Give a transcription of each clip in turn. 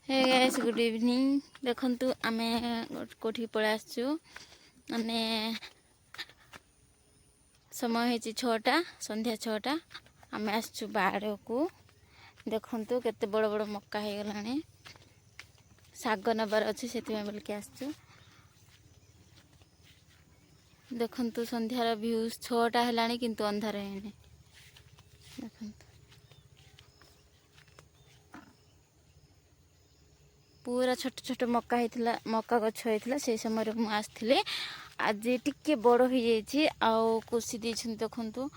Hey guys good evening. देखंतु आमे कोठी पळे आसछु माने समय है 6टा संध्या 6टा आमे आसछु बाड़ को। देखंतु केते बड़ बड़ मक्का हे गलानी साग नबार अछि सेति में बोलके आसछु। देखंतु संध्यार व्यूज 6टा हेलानी किंतु अंधार हेनी। देखंतु पूरा छोट छोट मक्का होता मक्का गछ होता से समय मुझे आसती। आज टिके बड़ हो जाइए आउ कोसी देछन। देखंतु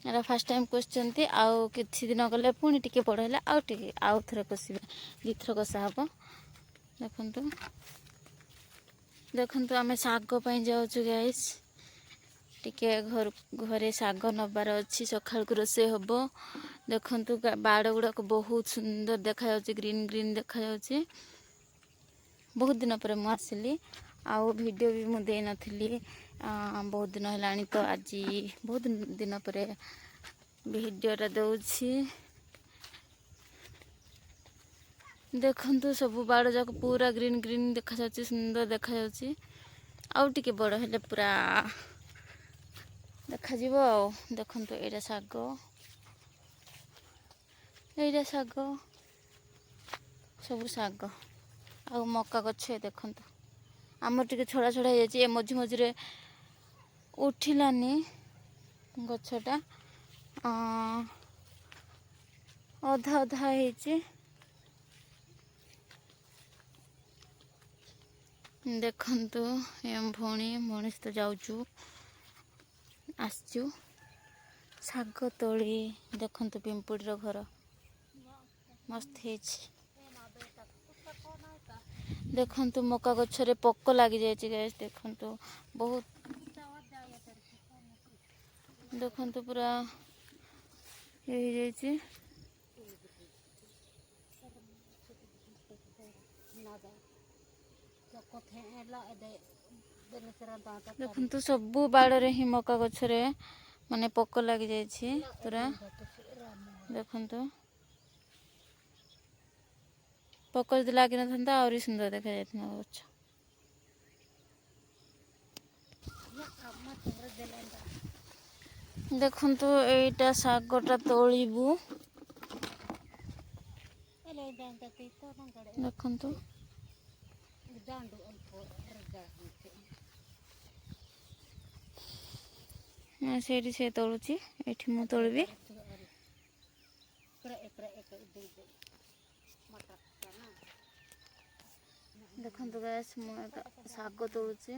एरा फर्स्ट टाइम कोसचंती आउ किछि दिन गले पुणी टिके बड़ हैला आउ टिके आउ थरे कोसिबे दिथर कोसा हबो। देखंतु देखंतु आमे साग पई जाउछु गाइस। टिके घरे साग नबार अच्छी सकाळ को रोसे हबो। देखंतु बाड़ गुड़ा को बहुत सुंदर देखा जाउची ग्रीन ग्रीन देखा जाउची। बहुत दिन पर मु आसिली आउ वीडियो भी मु दे नथिली बहुत दिन हेलानी तो आज बहुत दिन पर वीडियो रा दउची। देखंतु सब बाड़ जाक पूरा ग्रीन ग्रीन देखा जाउची सुंदर देखा जाउची। आउ टिके बड़ हेले पूरा देखा जीवो। आउ देखंतु एटा साग सब साग आउ मक्का गछ देखंतु आमर टिके छड़ा छड़ा हो जाए मझी मझी रे उठिलानी गछटा अधा अधा ହେଇଛି। देखंतु एम भौणी भौणी तो जाउछु आसचु साग तोड़ी। देखंतु पिंपुड़ी रो घर मस्त ହେଇଛି। देखंतु मक्का गछरे पोक लागी जायछि गाइस। देखंतु बहुत देखंतु पूरा हे जायछि। देखंतु सबु बाड़े ही मक्का गछरे माने पोक लागी जायछि पूरा। देखंतु पोक जदि लागी नथंता आउरी सुंदर देखा जायथिना गछ। देखंतु एटा सागटा तोळिबु। देखंतु सेठी से तोळुची एठी मु तोळबी। देखंतु गाइस मु साग तोळुची।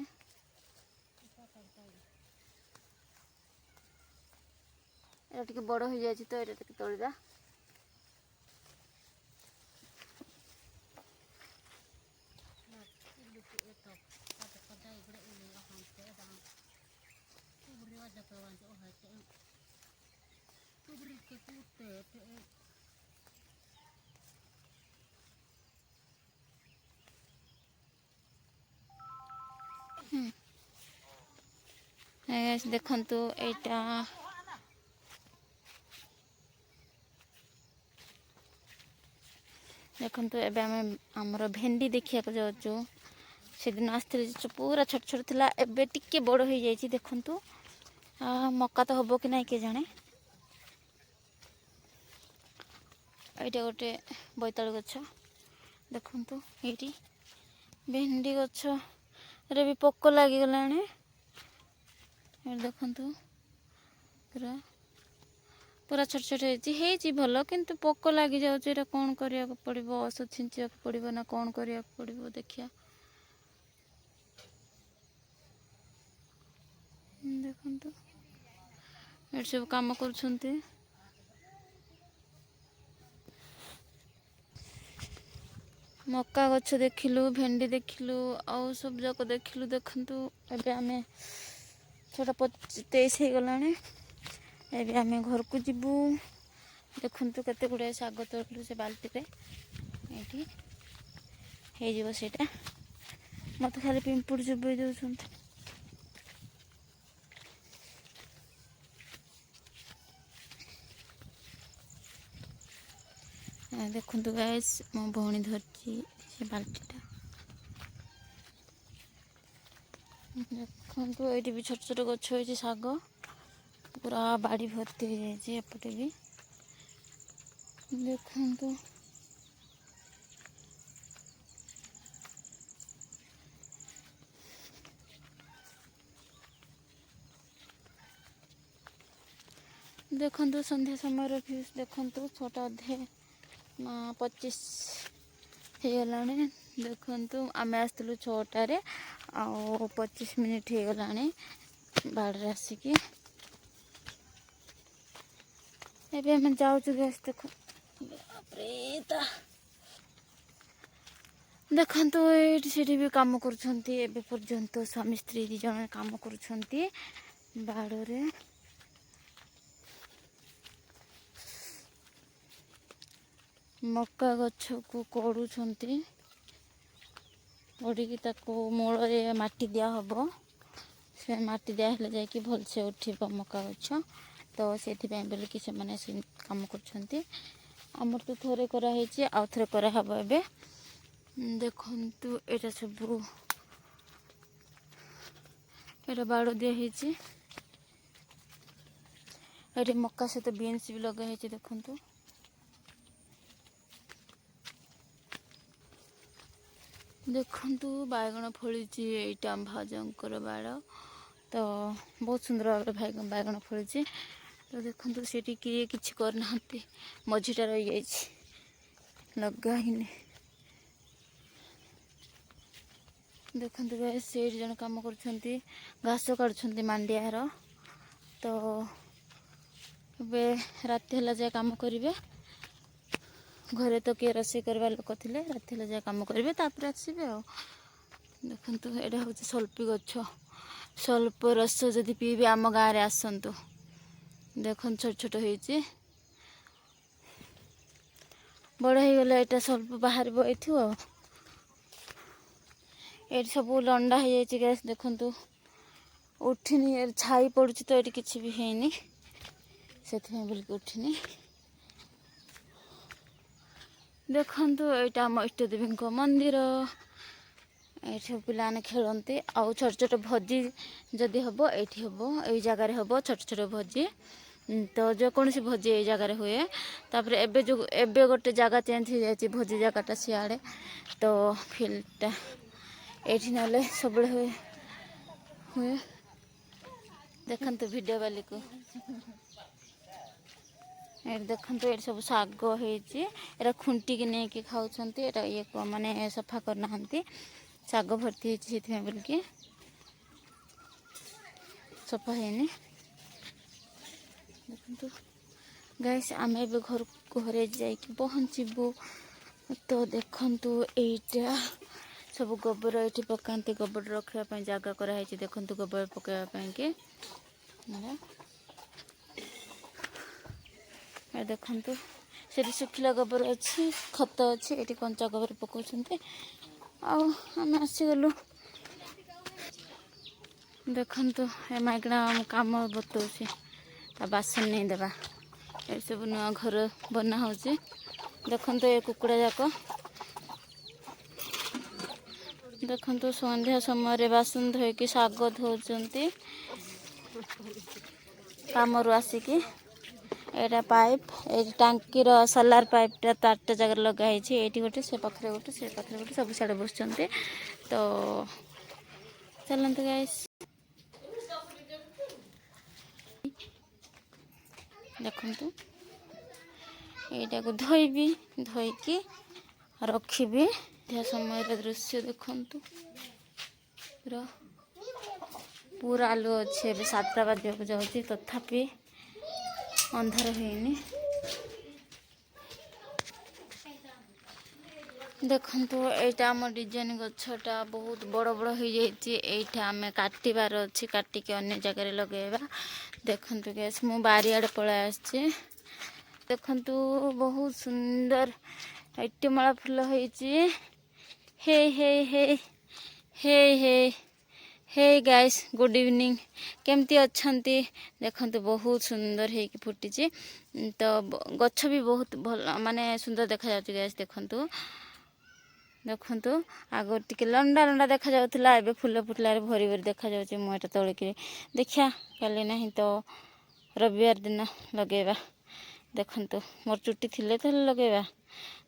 एटा टिके बड़ हो जायछि तो एटा टिके तोळिबा। गाइस देखंतु एटा देखंतु एबे हमर भेंडी देखिया को जाउछु। से दिन आस्ते पूरा छोट छोट थिला एबे टिके बड़ हो जायछि। देखंतु मक्का तो हबो कि नाही के जाने। एटा गोटे बोइताळु गछ। देखंतु एटी भेंडी गछ रे भी पोक लागी गलाने। देखंतु पूरा पूरा छोट छोट ହେଇଛି ଭଲ କିନ୍ତୁ ପୋକ ଲାଗି ଯାଉଛି। ଏଟା କଣ କରିବାକୁ ପଡ଼ିବ ଔଷଧ ଛିଞ୍ଚିବାକୁ ପଡ଼ିବ ନା କଣ କରିବାକୁ ପଡ଼ିବ ଦେଖିଆ। ଦେଖନ୍ତୁ ଏଠି ସବୁ କାମ କରୁଛନ୍ତି। मक्का गछ देखिलु भेंडी देखिलु आउ सब जाक देखिलु। देखंतु एबे आमे 6:23 हो गलाने। एबे आमे घर को जिबु। देखंतु केते गुडे साग तोड़लु से बाल्टी रे एठी हे जिवो सेटा मते खाली पिंपुड़ जुबई दउछंती। ଦେଖନ୍ତୁ ଗାଇସ୍ ମୋ ଭଉଣୀ ଧରିଛି ସେ ବାଲ୍ଟିଟା। ଦେଖନ୍ତୁ ଏଇଠି ବି ଛୋଟ ଛୋଟ ଗଛ ହେଇଛି, ଶାଗ ପୁରା ବାଡ଼ି ଭର୍ତ୍ତି ହେଇଯାଇଛି। ଏପଟେ ବି ଦେଖନ୍ତୁ ଦେଖନ୍ତୁ ସନ୍ଧ୍ୟା ସମୟର ଭ୍ୟୁଜ୍ ଦେଖନ୍ତୁ। 6ଟା ଅଧେ 25 ହେଇଗଲାଣି। ଦେଖନ୍ତୁ ଆମେ ଆସିଥିଲୁ 6ଟାରେ ଆଉ 25 ମିନିଟ୍ ହେଇଗଲାଣି ବାଡ଼ିରେ ଆସିକି। ଏବେ ଆମେ ଯାଉଛୁ ଗ୍ୟାସ୍। ଦେଖନ୍ତୁ ଏଇଠି ସେଠି ବି କାମ କରୁଛନ୍ତି। ଏବେ ପର୍ଯ୍ୟନ୍ତ ସ୍ୱାମୀ ସ୍ତ୍ରୀ 2 ଜଣ କାମ କରୁଛନ୍ତି ବାଡ଼ରେ। ମକା ଗଛକୁ କୋଡ଼ୁଛନ୍ତି, କୋଡ଼ିକି ତାକୁ ମୂଳରେ ମାଟି ଦିଆହବ। ସେ ମାଟି ଦିଆହେଲେ ଯାଇକି ଭଲସେ ଉଠିବ ମକା ଗଛ। ତ ସେଥିପାଇଁ ବୋଲିକି ସେମାନେ କାମ କରୁଛନ୍ତି। ଆମର ତ ଥରେ କରାହେଇଛି, ଆଉ ଥରେ କରାହବ ଏବେ। ଦେଖନ୍ତୁ ଏଇଟା ସବୁ ଏଇଟା ବାଡ଼ ଦିଆ ହେଇଛି। ଏଠି ମକା ସହିତ ବିନ୍ସ ବି ଲଗା ହେଇଛି ଦେଖନ୍ତୁ। ଦେଖନ୍ତୁ ବାଇଗଣ ଫଳିଛି, ଏଇଟା ଆମ ଭାଉଜଙ୍କର ବାଡ଼। ତ ବହୁତ ସୁନ୍ଦର ଭାବରେ ବାଇଗଣ ଫଳିଛି। ତ ଦେଖନ୍ତୁ ସେଠି କିଏ କିଛି କରିନାହାନ୍ତି, ମଝିଟା ରହିଯାଇଛି, ଲଗା ହେଇନି। ଦେଖନ୍ତୁ ଗାଇସ୍ ସେଇଠି ଜଣେ କାମ କରୁଛନ୍ତି, ଘାସ କାଟୁଛନ୍ତି ମାଣ୍ଡିଆର। ତ ଏବେ ରାତି ହେଲା ଯାଏ କାମ କରିବେ। ଘରେ ତ କିଏ ରୋଷେଇ କରିବା ଲୋକ ଥିଲେ, ରାତି ହେଲା ଯାଏ କାମ କରିବେ, ତାପରେ ଆସିବେ ଆଉ। ଦେଖନ୍ତୁ ଏଇଟା ହେଉଛି ସଲ୍ପି ଗଛ। ସ୍ୱଳ୍ପ ରସ ଯଦି ପିଇବେ ଆମ ଗାଁରେ ଆସନ୍ତୁ। ଦେଖନ୍ତୁ ଛୋଟ ଛୋଟ ହେଇଛି, ବଡ଼ ହେଇଗଲେ ଏଇଟା ସ୍ୱଳ୍ପ ବାହାରିବ ଏଇଠୁ ଆଉ। ଏଇଠି ସବୁ ଲଣ୍ଡା ହେଇଯାଇଛି ଗ୍ୟାସ୍। ଦେଖନ୍ତୁ ଉଠିନି, ଛାଇ ପଡ଼ୁଛି ତ ଏଇଠି କିଛି ବି ହେଇନି, ସେଥିପାଇଁ ବୋଲିକି ଉଠିନି। ଦେଖନ୍ତୁ ଏଇଟା ଆମ ଇଷ୍ଟଦେବୀଙ୍କ ମନ୍ଦିର। ଏଇଠି ସବୁ ପିଲାମାନେ ଖେଳନ୍ତି। ଆଉ ଛୋଟ ଛୋଟ ଭୋଜି ଯଦି ହେବ ଏଇଠି ହେବ, ଏଇ ଜାଗାରେ ହେବ ଛୋଟ ଛୋଟ ଭୋଜି। ତ ଯେକୌଣସି ଭୋଜି ଏଇ ଜାଗାରେ ହୁଏ। ତାପରେ ଏବେ ଗୋଟେ ଜାଗା ଚେଞ୍ଜ ହେଇଯାଇଛି, ଭୋଜି ଜାଗାଟା ସିଆଡ଼େ। ତ ଫିଲ୍ଡଟା ଏଇଠି ନହେଲେ ସବୁବେଳେ ହୁଏ। ଦେଖନ୍ତୁ ଭିଡ଼ିଓ ବାଲିକୁ। ଏଠି ଦେଖନ୍ତୁ ଏଠି ସବୁ ଶାଗ ହେଇଛି। ଏଟା ଖୁଣ୍ଟିକି ନେଇକି ଖାଉଛନ୍ତି। ଏଟା ମାନେ ସଫା କରିନାହାନ୍ତି, ଶାଗ ଭର୍ତ୍ତି ହେଇଛି ସେଥିପାଇଁ ବୋଲିକି ସଫା ହେଇନି। ଦେଖନ୍ତୁ ଗାଇସ୍ ଆମେ ଏବେ ଘରେ ଯାଇକି ପହଞ୍ଚିବୁ। ତ ଦେଖନ୍ତୁ ଏଇଟା ସବୁ ଗୋବର ଏଇଠି ପକାନ୍ତି, ଗୋବର ରଖିବା ପାଇଁ ଜାଗା କରାହେଇଛି। ଦେଖନ୍ତୁ ଗୋବର ପକାଇବା ପାଇଁକି। ଦେଖନ୍ତୁ ସେଠି ଶୁଖିଲା ଗୋବର ଅଛି, ଖତ ଅଛି, ଏଠି କଞ୍ଚା ଗୋବର ପକାଉଛନ୍ତି। ଆଉ ଆମେ ଆସିଗଲୁ। ଦେଖନ୍ତୁ ଏ ମାଇକିଣା କାମ ବତଉଛି, ତା ବାସନ ନେଇ ଦେବା। ଏସବୁ ନୂଆ ଘର ବନା ହେଉଛି। ଦେଖନ୍ତୁ ଏ କୁକୁଡ଼ା ଯାକ। ଦେଖନ୍ତୁ ସନ୍ଧ୍ୟା ସମୟରେ ବାସନ ଧୋଇକି ଶାଗ ଧୋଉଛନ୍ତି କାମରୁ ଆସିକି। ଏଇଟା ପାଇପ୍, ଏଇ ଟାଙ୍କିର ସୋଲାର ପାଇପ୍ଟା 4ଟା ଜାଗାରେ ଲଗା ହେଇଛି। ଏଇଠି ଗୋଟେ, ସେ ପାଖରେ ଗୋଟେ, ସେ ପାଖରେ ଗୋଟେ, ସବୁ ସିଆଡ଼େ ବସୁଛନ୍ତି। ତ ଚାଲନ୍ତୁ ଗାଇସ୍। ଦେଖନ୍ତୁ ଏଇଟାକୁ ଧୋଇବି, ଧୋଇକି ରଖିବି। ସନ୍ଧ୍ୟା ସମୟର ଦୃଶ୍ୟ ଦେଖନ୍ତୁ। ପୁରା ଆଲୁଅ ଅଛି। ଏବେ 7ଟା ବାଜିବାକୁ ଯାଉଛି, ତଥାପି ଅନ୍ଧାର ହେଇନି। ଦେଖନ୍ତୁ ଏଇଟା ଆମ ଡିଜାଇନ ଗଛଟା ବହୁତ ବଡ଼ ବଡ଼ ହେଇଯାଇଛି। ଏଇଟା ଆମେ କାଟିବାର ଅଛି, କାଟିକି ଅନ୍ୟ ଜାଗାରେ ଲଗାଇବା। ଦେଖନ୍ତୁ ଗ୍ୟାସ୍ ମୁଁ ବାରିଆଡ଼େ ପଳାଇ ଆସିଛି। ଦେଖନ୍ତୁ ବହୁତ ସୁନ୍ଦର ଏଟିମାଳା ଫୁଲ ହେଇଛି। ହେଇ ହେଇ ହେଇ ହେଇ ହେଇ हे गाइस गुड इवनिंग केमती अच्छंती देखंतु बहुत सुंदर हे कि फुटिची तो गच्छ भी बहुत भल माने सुंदर देखा जाउची गाइस देखंतु देखंतु आगो टिके लंडा लंडा देखा जाउथला एबे फूल फुटला रे भरी भरी देखा जाउची मु एटा तळकी देखिया काली नाही तो रविवार दिन लगेबा देखंतु मोर चुट्टी थिले तो लगेबा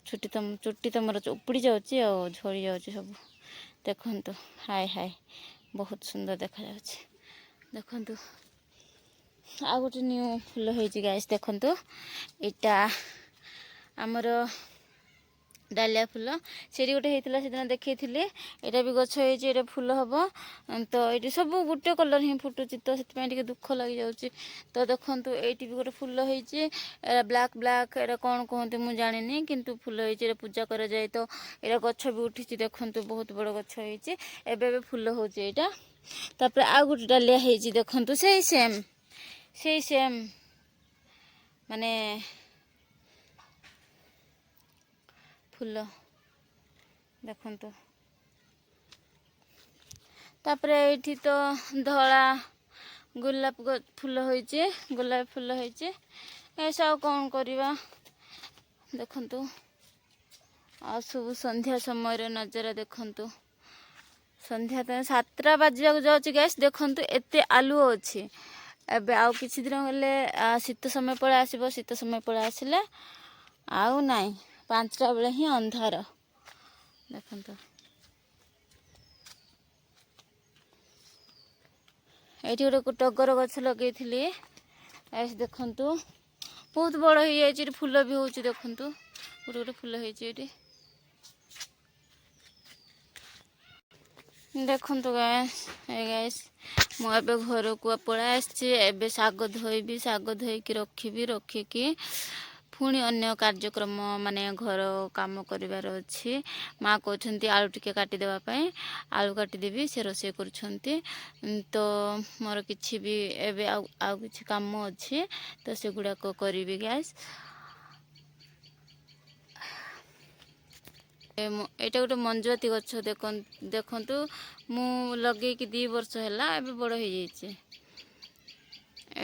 चुट्टी तो मोर उपड़ी जाउची आ झड़ी जाउची सब देखंतु हाय हाय बहुत सुंदर देखा जाउची देखंतु आ गोटे न्यू फूल होईची गाइस देखंतु एटा हमर डालिया फूल सेरी गोटे होता से दिन देखी एटा भी गछ होता फूल हम तो ये सब गोटे कलर ही फुटुची तो से दुख लगी जाऊँगी तो देखूँ ये भी गोटे फूल होती ब्लैक ब्लैक एटा कौन कहते मुझे जानी किंतु फूल होती पूजा कर जाए तो ये गछ भी उठी देखूँ बहुत बड़ गछ होती एबे फूल होपर आ गोटे डालिया होती देखूँ से सेम माने फूल देखंतु तापरे एठी तो धला गोलाप फूल होइचे गोलाप फूल होइचे ऐसा कौन करिवा देखंतु आ सब संध्या समय रे नजर देखंतु संध्या तो 7टा बाजिया जाउची गैस देखंतु एते आलू अछि एबे आउ किछि दिन गले शीत समय पळे आसीबो शीत समय पळे आसिले आउ नाही 5टा बेले ही अंधार देखंतु एठी गोटे टगर गछ लगे ऐसे देखंतु बहुत बड़ हो जाए फूल भी होची देखंतु गोटे गोटे फूल होती देखंतु गाइस मुझे घर को पड़ा आसचे शाग धोइबी शाग धोइकी रखिकी पुणी अन्य कार्यक्रम माने घर काम करिवार अछि माँ कहते आलू टिके काटी देवाई आलू काटिदेवी से रोषे कर तो मोर किछि भी एबे आउ किछि काम अछि तो से गुड़ाक करी गैस एटा गोटे मंजुआती गछ देखंतु मु लगे कि 2 वर्ष हैला एबे बड़ हो जाइए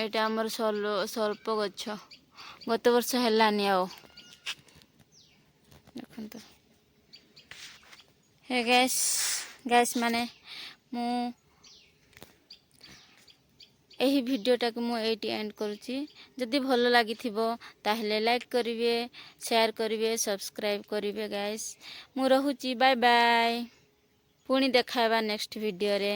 एटा हमर स्वल्प गछ गत वर्ष हैलानी आओ देखंतु हे गैस माने मु एही वीडियोटा को मु एटी एंड करूची जदि भल लगी ताहले लाइक करिवे शेयर करिवे सब्सक्राइब करिवे गैस मु रहूची बाय बाय पुणी देखाइबा नेक्स्ट वीडियो रे।